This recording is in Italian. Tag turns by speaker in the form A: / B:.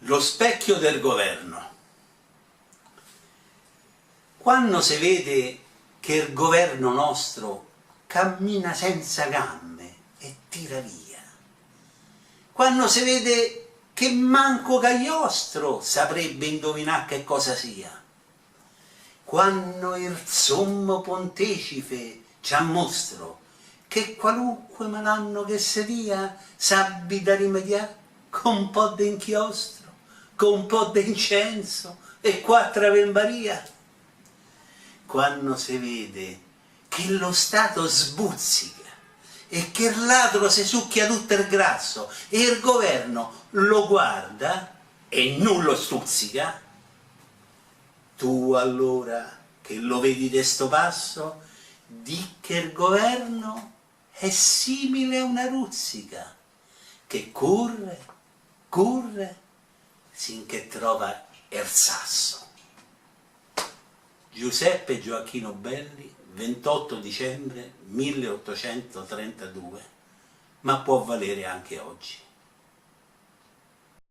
A: Lo specchio del governo. Quando si vede che il governo nostro cammina senza gambe e tira via, quando si vede che manco Cagliostro saprebbe indovinare che cosa sia, quando il sommo pontefice ci ammostra che qualunque malanno che si dia sabbi da rimediare con un po' di inchiostro, con un po' di incenso e 4 Ave Maria. Quando si vede che lo Stato sbuzzica e che il ladro si succhia tutto il grasso e il governo lo guarda e non lo stuzzica, tu allora che lo vedi di sto passo, di che il governo è simile a una ruzzica che corre, corre, sinché trova il sasso. Giuseppe Gioacchino Belli, 28 dicembre 1832, ma può valere anche oggi.